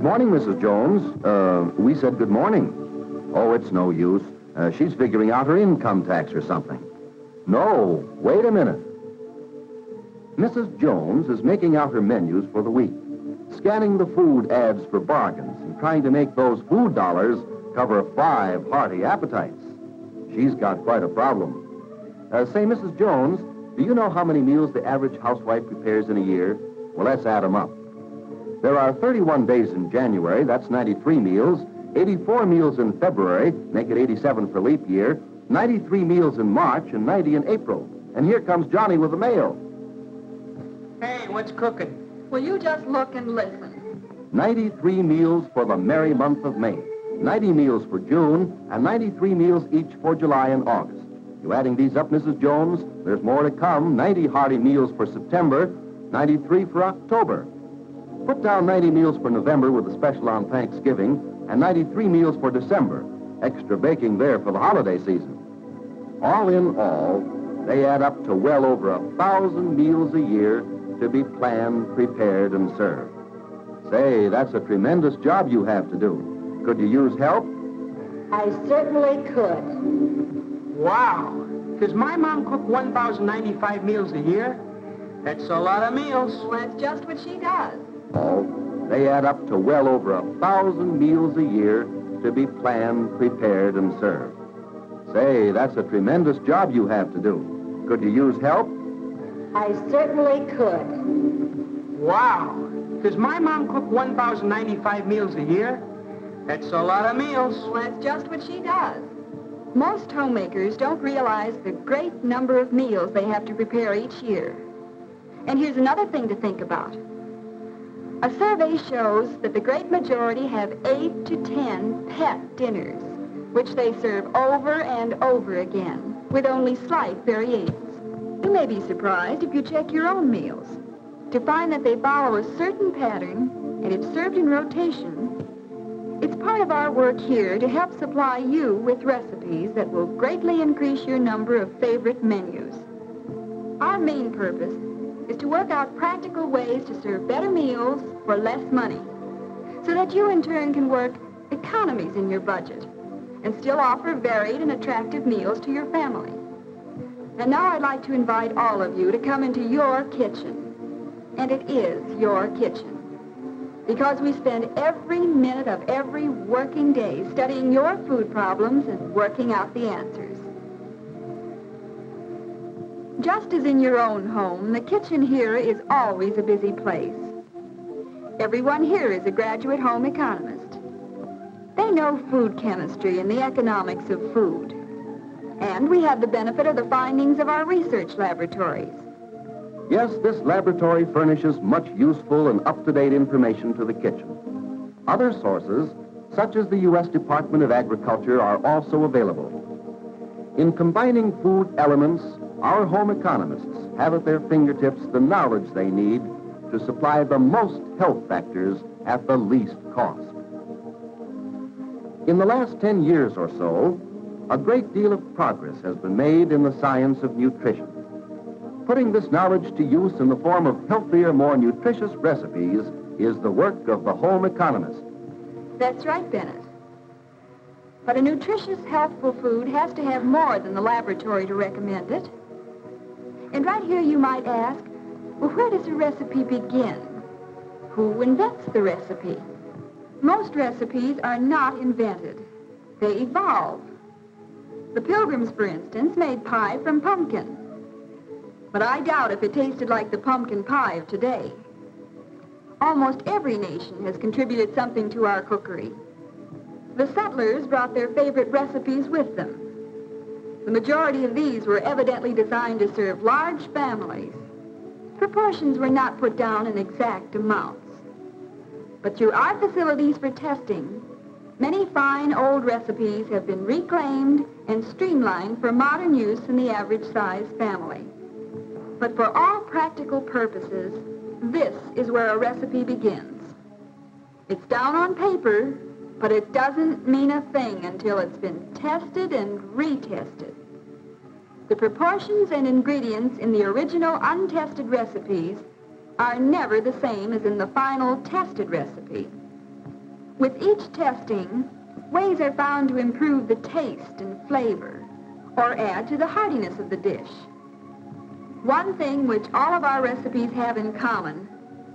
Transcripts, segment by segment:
morning, Mrs. Jones. We said good morning. Oh, it's no use. She's figuring out her income tax or something. No, wait a minute. Mrs. Jones is making out her menus for the week, scanning the food ads for bargains and trying to make those food dollars cover 5 hearty appetites. She's got quite a problem. Say, Mrs. Jones, do you know how many meals the average housewife prepares in a year? Well, let's add them up. There are 31 days in January, that's 93 meals, 84 meals in February, make it 87 for leap year, 93 meals in March, and 90 in April. And here comes Johnny with the mail. Hey, what's cooking? Will you just look and listen? 93 meals for the merry month of May, 90 meals for June, and 93 meals each for July and August. You adding these up, Mrs. Jones? There's more to come. 90 hearty meals for September, 93 for October. Put down 90 meals for November with a special on Thanksgiving, and 93 meals for December. Extra baking there for the holiday season. All in all, they add up to well over 1,000 meals a year to be planned, prepared, and served. Say, that's a tremendous job you have to do. Could you use help? I certainly could. Wow. Does my mom cook 1,095 meals a year? That's a lot of meals. Well, that's just what she does. Oh, they add up to well over 1,000 meals a year to be planned, prepared, and served. Say, that's a tremendous job you have to do. Could you use help? I certainly could. Wow. Does my mom cook 1,095 meals a year? That's a lot of meals. Well, that's just what she does. Most homemakers don't realize the great number of meals they have to prepare each year. And here's another thing to think about. A survey shows that the great majority have 8 to 10 pet dinners, which they serve over and over again, with only slight variations. You may be surprised if you check your own meals to find that they follow a certain pattern and it's served in rotation. It's part of our work here to help supply you with recipes that will greatly increase your number of favorite menus. Our main purpose is to work out practical ways to serve better meals for less money, so that you in turn can work economies in your budget and still offer varied and attractive meals to your family. And now I'd like to invite all of you to come into your kitchen. And it is your kitchen, because we spend every minute of every working day studying your food problems and working out the answers. Just as in your own home, the kitchen here is always a busy place. Everyone here is a graduate home economist. They know food chemistry and the economics of food. And we have the benefit of the findings of our research laboratories. Yes, this laboratory furnishes much useful and up-to-date information to the kitchen. Other sources, such as the U.S. Department of Agriculture, are also available. In combining food elements, our home economists have at their fingertips the knowledge they need to supply the most health factors at the least cost. In the last 10 years or so, a great deal of progress has been made in the science of nutrition. Putting this knowledge to use in the form of healthier, more nutritious recipes is the work of the home economist. That's right, Bennett. But a nutritious, healthful food has to have more than the laboratory to recommend it. And right here you might ask, well, where does a recipe begin? Who invents the recipe? Most recipes are not invented. They evolve. The Pilgrims, for instance, made pie from pumpkin. But I doubt if it tasted like the pumpkin pie of today. Almost every nation has contributed something to our cookery. The settlers brought their favorite recipes with them. The majority of these were evidently designed to serve large families. Proportions were not put down in exact amounts. But through our facilities for testing, many fine old recipes have been reclaimed and streamlined for modern use in the average-sized family. But for all practical purposes, this is where a recipe begins. It's down on paper, but it doesn't mean a thing until it's been tested and retested. The proportions and ingredients in the original untested recipes are never the same as in the final tested recipe. With each testing, ways are found to improve the taste and flavor or add to the heartiness of the dish. One thing which all of our recipes have in common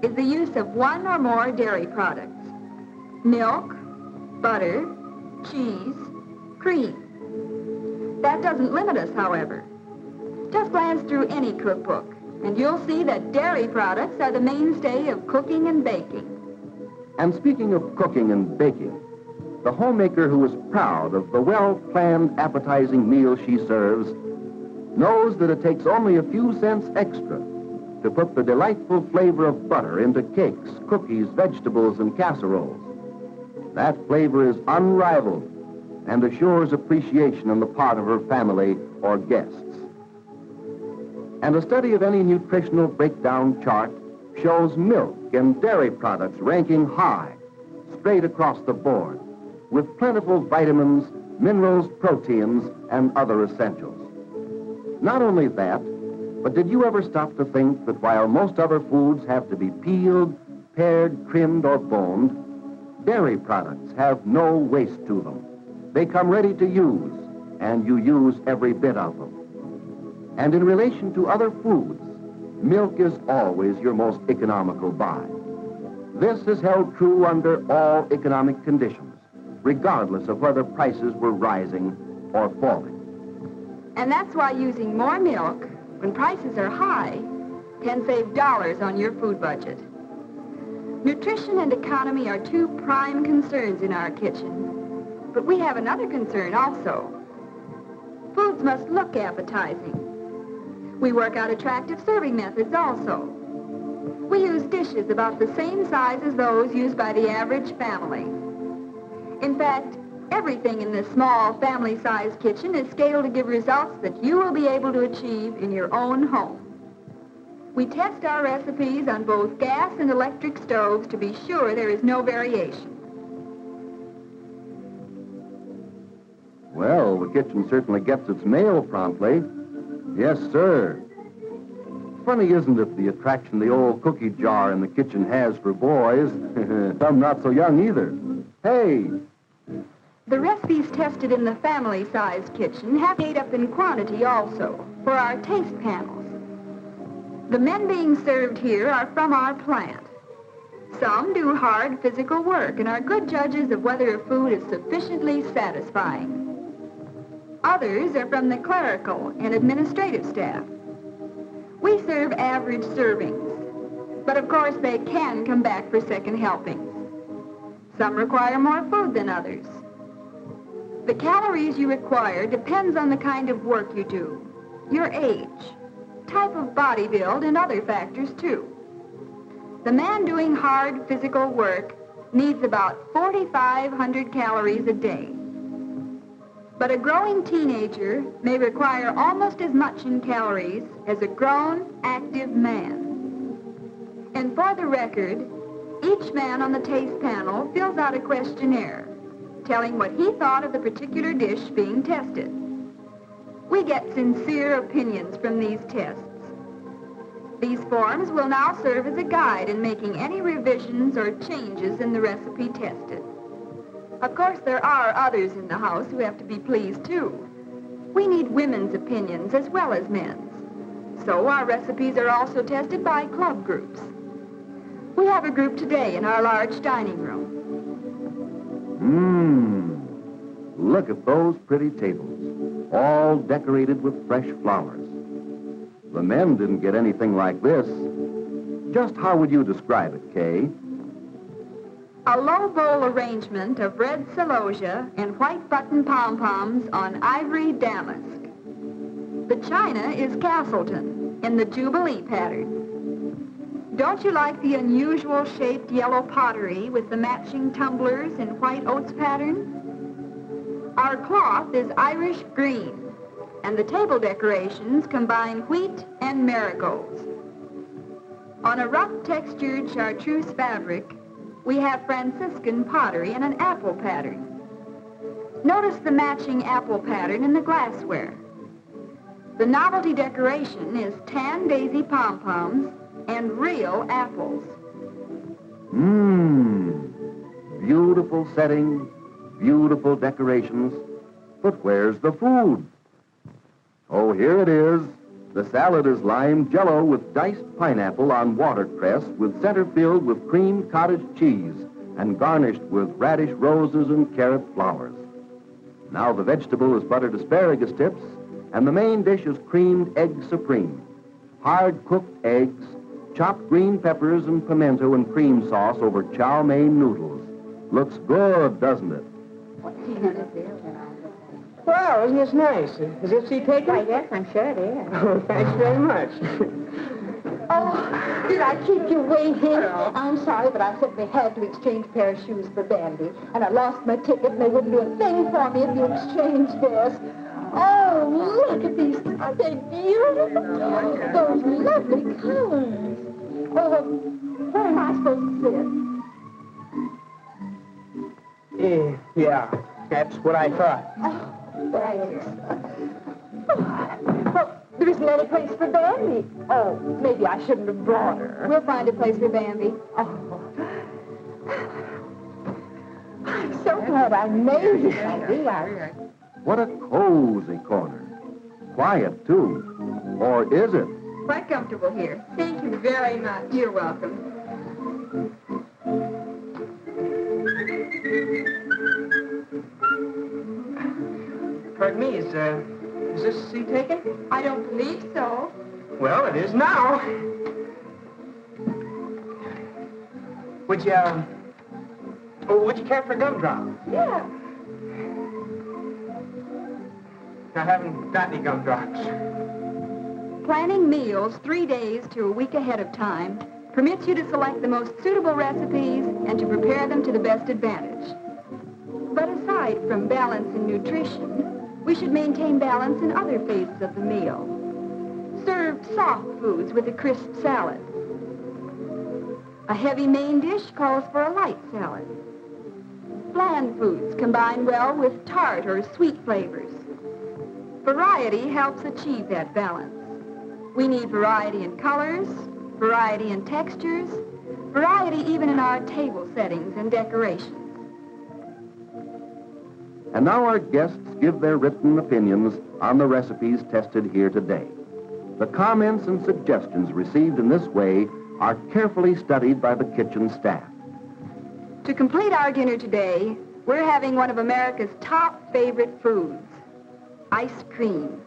is the use of one or more dairy products: milk, butter, cheese, cream. That doesn't limit us, however. Just glance through any cookbook, and you'll see that dairy products are the mainstay of cooking and baking. And speaking of cooking and baking, the homemaker who is proud of the well-planned, appetizing meal she serves knows that it takes only a few cents extra to put the delightful flavor of butter into cakes, cookies, vegetables, and casseroles. That flavor is unrivaled and assures appreciation on the part of her family or guests. And a study of any nutritional breakdown chart shows milk and dairy products ranking high, straight across the board, with plentiful vitamins, minerals, proteins, and other essentials. Not only that, but did you ever stop to think that while most other foods have to be peeled, pared, trimmed, or boned, dairy products have no waste to them. They come ready to use, and you use every bit of them. And in relation to other foods, milk is always your most economical buy. This is held true under all economic conditions, regardless of whether prices were rising or falling. And that's why using more milk when prices are high can save dollars on your food budget. Nutrition and economy are two prime concerns in our kitchen, but we have another concern also. Foods must look appetizing. We work out attractive serving methods also. We use dishes about the same size as those used by the average family. In fact, everything in this small family-sized kitchen is scaled to give results that you will be able to achieve in your own home. We test our recipes on both gas and electric stoves to be sure there is no variation. Well, the kitchen certainly gets its mail promptly. Yes, sir. Funny, isn't it, the attraction the old cookie jar in the kitchen has for boys? Some not so young either. Hey! The recipes tested in the family-sized kitchen have made up in quantity also for our taste panels. The men being served here are from our plant. Some do hard physical work and are good judges of whether a food is sufficiently satisfying. Others are from the clerical and administrative staff. We serve average servings, but of course they can come back for second helpings. Some require more food than others. The calories you require depends on the kind of work you do, your age, type of body build, and other factors too. The man doing hard physical work needs about 4,500 calories a day. But a growing teenager may require almost as much in calories as a grown, active man. And for the record, each man on the taste panel fills out a questionnaire telling what he thought of the particular dish being tested. We get sincere opinions from these tests. These forms will now serve as a guide in making any revisions or changes in the recipe tested. Of course, there are others in the house who have to be pleased, too. We need women's opinions as well as men's. So our recipes are also tested by club groups. We have a group today in our large dining room. Look at those pretty tables, all decorated with fresh flowers. The men didn't get anything like this. Just how would you describe it, Kay? A low bowl arrangement of red celosia and white button pom-poms on ivory damask. The china is Castleton in the Jubilee pattern. Don't you like the unusual shaped yellow pottery with the matching tumblers in white oats pattern? Our cloth is Irish green, and the table decorations combine wheat and marigolds. On a rough textured chartreuse fabric, we have Franciscan pottery in an apple pattern. Notice the matching apple pattern in the glassware. The novelty decoration is tan daisy pom-poms and real apples. beautiful setting, beautiful decorations. But where's the food? Oh, here it is. The salad is lime jello with diced pineapple on watercress with center filled with cream cottage cheese and garnished with radish roses and carrot flowers. Now the vegetable is buttered asparagus tips, and the main dish is creamed egg supreme. Hard-cooked eggs, chopped green peppers and pimento and cream sauce over chow mein noodles. Looks good, doesn't it? Well, isn't this nice? Is this seat taken? Why, yes, I'm sure it is. Oh, thanks very much. Oh, did I keep you waiting? I'm sorry, but I simply had to exchange a pair of shoes for Bambi. And I lost my ticket, and they wouldn't do a thing for me if you exchanged this. Oh, look at these. Aren't they beautiful? Those lovely colors. Oh, where am I supposed to sit? Yeah, that's what I thought. Oh, thanks. Well, there isn't any place for Bambi. Oh, maybe I shouldn't have brought her. We'll find a place for Bambi. Oh. I'm so glad I made it, Bambi. What a cozy corner. Quiet, too. Or is it? Quite comfortable here. Thank you very much. You're welcome. Pardon me, is this seat taken? I don't believe so. Well, it is now. Would you care for gumdrop? Yeah. I haven't got any gumdrops. Planning meals 3 days to a week ahead of time permits you to select the most suitable recipes and to prepare them to the best advantage. But aside from balance in nutrition, we should maintain balance in other phases of the meal. Serve soft foods with a crisp salad. A heavy main dish calls for a light salad. Bland foods combine well with tart or sweet flavors. Variety helps achieve that balance. We need variety in colors, variety in textures, variety even in our table settings and decorations. And now our guests give their written opinions on the recipes tested here today. The comments and suggestions received in this way are carefully studied by the kitchen staff. To complete our dinner today, we're having one of America's top favorite foods, ice cream.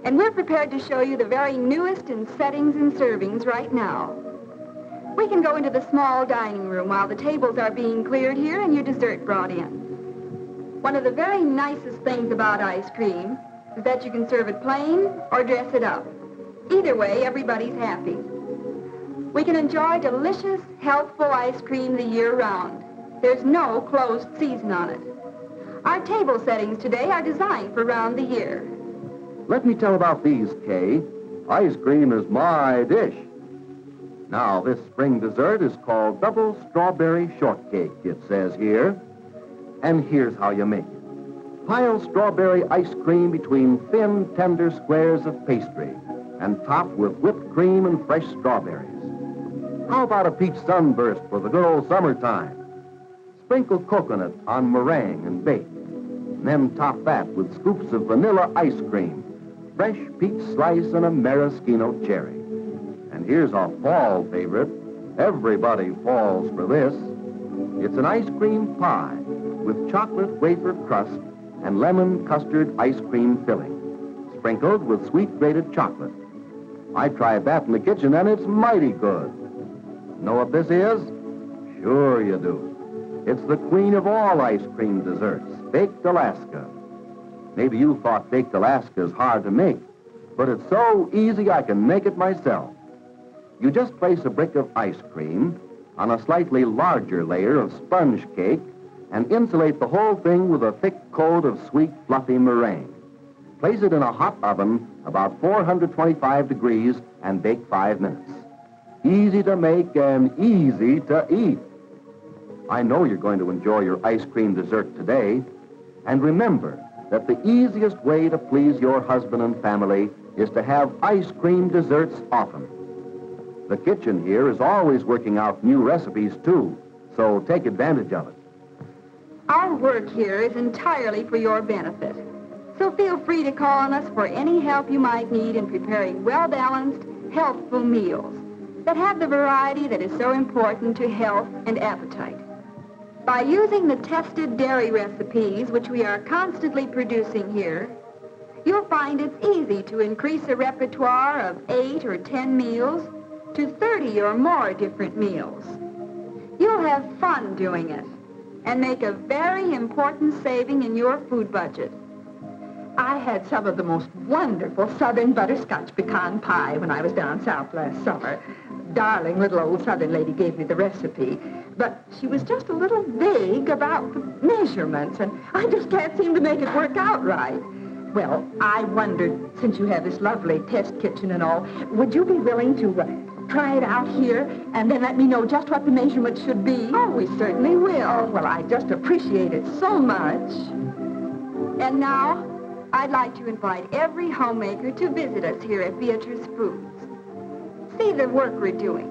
And we're prepared to show you the very newest in settings and servings right now. We can go into the small dining room while the tables are being cleared here and your dessert brought in. One of the very nicest things about ice cream is that you can serve it plain or dress it up. Either way, everybody's happy. We can enjoy delicious, healthful ice cream the year round. There's no closed season on it. Our table settings today are designed for round the year. Let me tell about these, Kay. Ice cream is my dish. Now, this spring dessert is called double strawberry shortcake, it says here. And here's how you make it. Pile strawberry ice cream between thin, tender squares of pastry and top with whipped cream and fresh strawberries. How about a peach sunburst for the good old summertime? Sprinkle coconut on meringue and bake. And then top that with scoops of vanilla ice cream, fresh peach slice, and a maraschino cherry. And here's a fall favorite. Everybody falls for this. It's an ice cream pie with chocolate wafer crust and lemon custard ice cream filling, sprinkled with sweet grated chocolate. I tried that in the kitchen, and it's mighty good. Know what this is? Sure you do. It's the queen of all ice cream desserts, Baked Alaska. Maybe you thought Baked Alaska is hard to make, but it's so easy I can make it myself. You just place a brick of ice cream on a slightly larger layer of sponge cake and insulate the whole thing with a thick coat of sweet, fluffy meringue. Place it in a hot oven about 425 degrees and bake 5 minutes. Easy to make and easy to eat. I know you're going to enjoy your ice cream dessert today. And remember that the easiest way to please your husband and family is to have ice cream desserts often. The kitchen here is always working out new recipes, too, So take advantage of it. Our work here is entirely for your benefit. So feel free to call on us for any help you might need in preparing well-balanced, healthful meals that have the variety that is so important to health and appetite. By using the tested dairy recipes, which we are constantly producing here, you'll find it's easy to increase a repertoire of 8 or 10 meals to 30 or more different meals. You'll have fun doing it and make a very important saving in your food budget. I had some of the most wonderful southern butterscotch pecan pie when I was down south last summer. Darling little old southern lady gave me the recipe, but she was just a little vague about the measurements, and I just can't seem to make it work out right. Well, I wondered, since you have this lovely test kitchen and all, would you be willing to try it out here and then let me know just what the measurements should be? Oh, we certainly will. Oh, well, I just appreciate it so much. And now, I'd like to invite every homemaker to visit us here at Beatrice Foods. See the work we're doing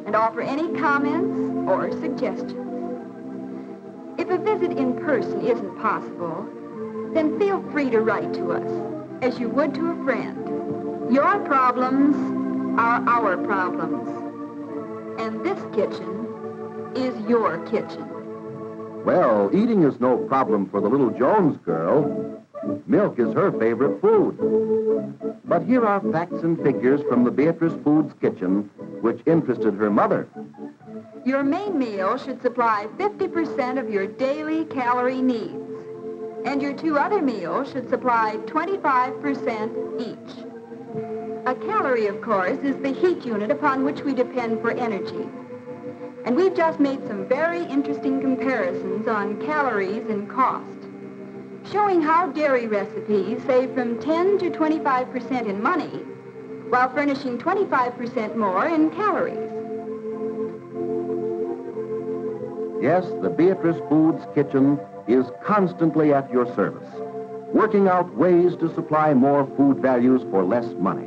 and offer any comments or suggestions. If a visit in person isn't possible, then feel free to write to us, as you would to a friend. Your problems are our problems. And this kitchen is your kitchen. Well, eating is no problem for the little Jones girl. Milk is her favorite food. But here are facts and figures from the Beatrice Foods kitchen, which interested her mother. Your main meal should supply 50% of your daily calorie needs. And your 2 other meals should supply 25% each. A calorie, of course, is the heat unit upon which we depend for energy. And we've just made some very interesting comparisons on calories and cost, showing how dairy recipes save from 10 to 25% in money, while furnishing 25% more in calories. Yes, the Beatrice Foods kitchen is constantly at your service, working out ways to supply more food values for less money,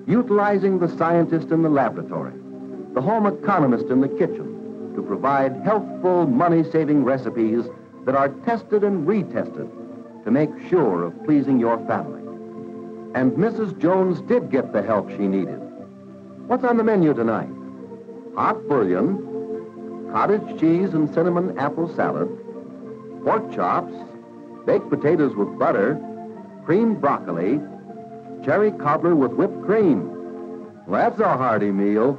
utilizing the scientist in the laboratory, the home economist in the kitchen, to provide healthful, money-saving recipes that are tested and retested to make sure of pleasing your family. And Mrs. Jones did get the help she needed. What's on the menu tonight? Hot bouillon, cottage cheese and cinnamon apple salad, pork chops, baked potatoes with butter, creamed broccoli, cherry cobbler with whipped cream. Well, that's a hearty meal.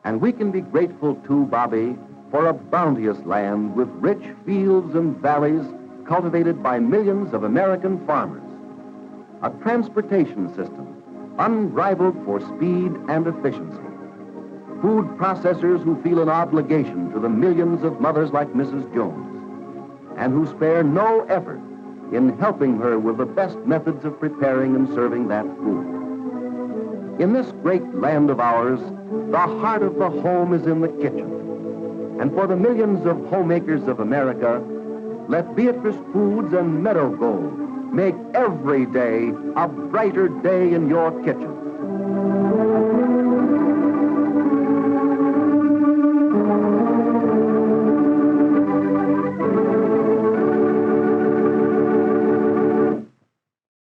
And we can be grateful, too, Bobby, for a bounteous land with rich fields and valleys cultivated by millions of American farmers. A transportation system unrivaled for speed and efficiency. Food processors who feel an obligation to the millions of mothers like Mrs. Jones and who spare no effort in helping her with the best methods of preparing and serving that food. In this great land of ours, the heart of the home is in the kitchen. And for the millions of homemakers of America, let Beatrice Foods and Meadow Gold make every day a brighter day in your kitchen.